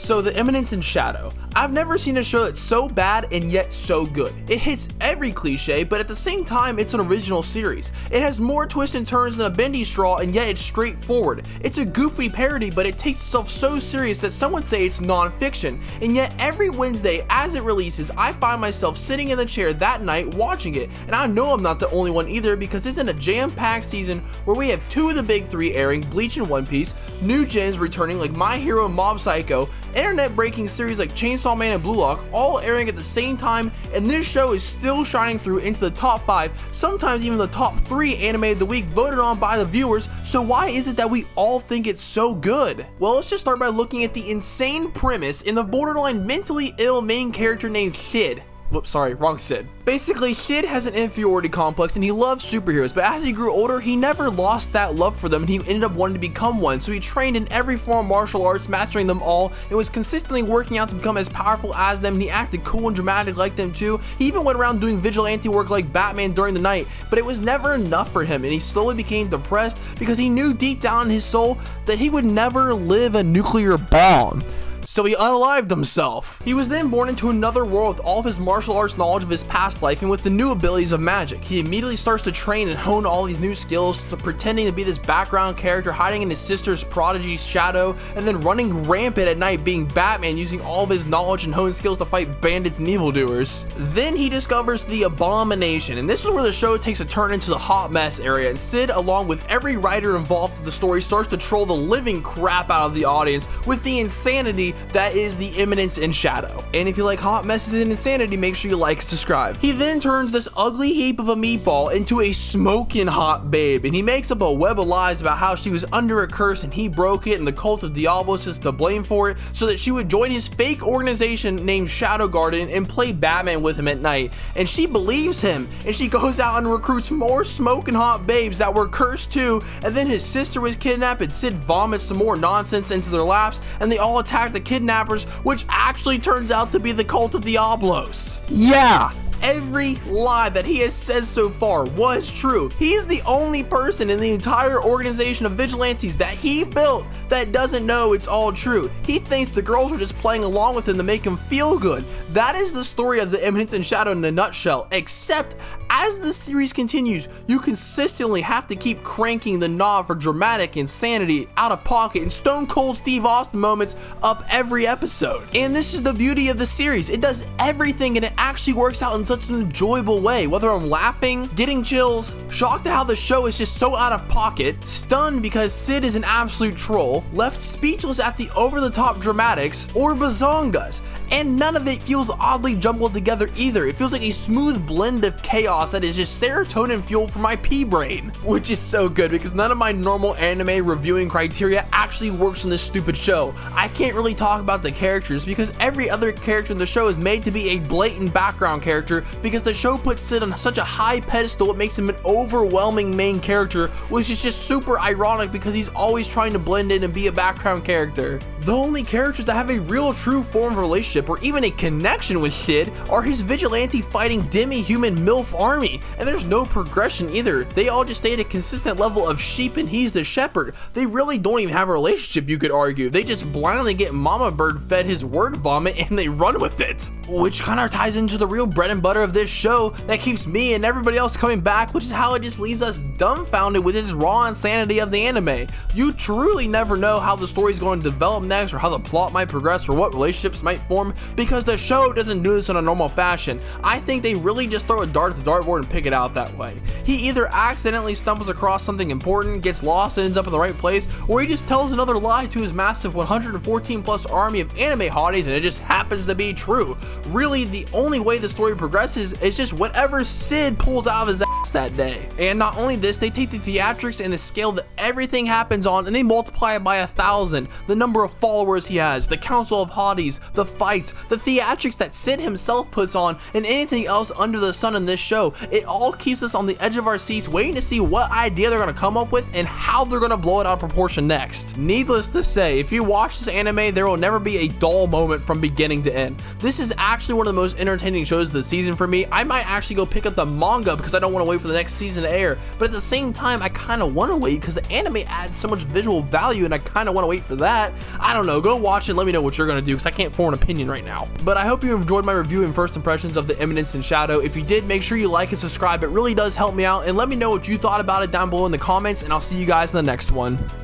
So the Eminence and Shadow. I've never seen a show that's so bad and yet so good. It hits every cliche, but at the same time, it's an original series. It has more twists and turns than a bendy straw, and yet it's straightforward. It's a goofy parody, but it takes itself so serious that some would say it's non-fiction. And yet every Wednesday as it releases, I find myself sitting in the chair that night watching it. And I know I'm not the only one either, because it's in a jam-packed season where we have two of the big three airing, Bleach and One Piece, new gens returning like My Hero and Mob Psycho, internet-breaking series like Chainsaw Man and Blue Lock, all airing at the same time, and this show is still shining through into the top 5, sometimes even the top 3 anime of the week voted on by the viewers. So why is it that we all think it's so good? Well, let's just start by looking at the insane premise in the borderline mentally ill main character named Kid. Whoops, sorry, wrong Sid. Basically, Kid has an inferiority complex and he loves superheroes, but as he grew older, he never lost that love for them and he ended up wanting to become one. So he trained in every form of martial arts, mastering them all, and was consistently working out to become as powerful as them, and he acted cool and dramatic like them too. He even went around doing vigilante work like Batman during the night, but it was never enough for him, and he slowly became depressed because he knew deep down in his soul that he would never live a nuclear bomb. So he unalived himself. He was then born into another world with all of his martial arts knowledge of his past life and with the new abilities of magic. He immediately starts to train and hone all these new skills, to pretending to be this background character, hiding in his sister's prodigy's shadow, and then running rampant at night being Batman, using all of his knowledge and honed skills to fight bandits and evildoers. Then he discovers the Abomination, and this is where the show takes a turn into the hot mess area, and Sid, along with every writer involved in the story, starts to troll the living crap out of the audience with the insanity that is the Eminence and Shadow. And if you like hot messes and insanity, make sure you like and subscribe. He then turns this ugly heap of a meatball into a smoking hot babe, and he makes up a web of lies about how she was under a curse and he broke it and the cult of Diablos is to blame for it, so that she would join his fake organization named Shadow Garden and play Batman with him at night. And she believes him, and she goes out and recruits more smoking hot babes that were cursed too, and then his sister was kidnapped and Sid vomits some more nonsense into their laps, and they all attack the kidnappers, which actually turns out to be the cult of Diablos. Yeah! Every lie that he has said so far was true. He's the only person in the entire organization of vigilantes that he built that doesn't know it's all true. He thinks the girls are just playing along with him to make him feel good. That is the story of the Eminence and Shadow in a nutshell, except as the series continues, you consistently have to keep cranking the knob for dramatic insanity, out of pocket, and Stone Cold Steve Austin moments up every episode. And this is the beauty of the series. It does everything and it actually works out in such an enjoyable way. Whether I'm laughing, getting chills, shocked at how the show is just so out of pocket, stunned because Sid is an absolute troll, left speechless at the over-the-top dramatics, or bazongas. And none of it feels oddly jumbled together either. It feels like a smooth blend of chaos that is just serotonin fuel for my pea brain, which is so good because none of my normal anime reviewing criteria actually works in this stupid show. I can't really talk about the characters because every other character in the show is made to be a blatant background character, because the show puts Sid on such a high pedestal it makes him an overwhelming main character, which is just super ironic because he's always trying to blend in and be a background character. The only characters that have a real true form of relationship or even a connection with Sid are his vigilante fighting demi-human MILF army, and there's no progression either. They all just stay at a consistent level of sheep and he's the shepherd. They really don't even have a relationship, you could argue. They just blindly get Mama Bird fed his word vomit and they run with it. Which kind of ties into the real bread and butter of this show that keeps me and everybody else coming back, which is how it just leaves us dumbfounded with its raw insanity of the anime. You truly never know how the story is going to develop next, or how the plot might progress, or what relationships might form, because the show doesn't do this in a normal fashion. I think they really just throw a dart at the dartboard and pick it out that way. He either accidentally stumbles across something important, gets lost and ends up in the right place, or he just tells another lie to his massive 114 plus army of anime hotties and it just happens to be true. Really, the only way the story progresses is just whatever Sid pulls out of his ass that day. And not only this, they take the theatrics and the scale that everything happens on and they multiply it by 1,000. The number of followers he has, the council of hotties, the fights, the theatrics that Sid himself puts on, and anything else under the sun in this show. It all keeps us on the edge of our seats waiting to see what idea they're going to come up with and how they're going to blow it out of proportion next. Needless to say, if you watch this anime, there will never be a dull moment from beginning to end. This is actually one of the most entertaining shows of the season for me. I might actually go pick up the manga because I don't want to wait for the next season to air, but at the same time, I kind of want to wait because the anime adds so much visual value and I kind of want to wait for that. I don't know, go watch it, let me know what you're going to do because I can't form an opinion right now. But I hope you enjoyed my review and first impressions of the Eminence and Shadow. If you did, make sure you like and subscribe, it really does help me out, and let me know what you thought about it down below in the comments, and I'll see you guys in the next one.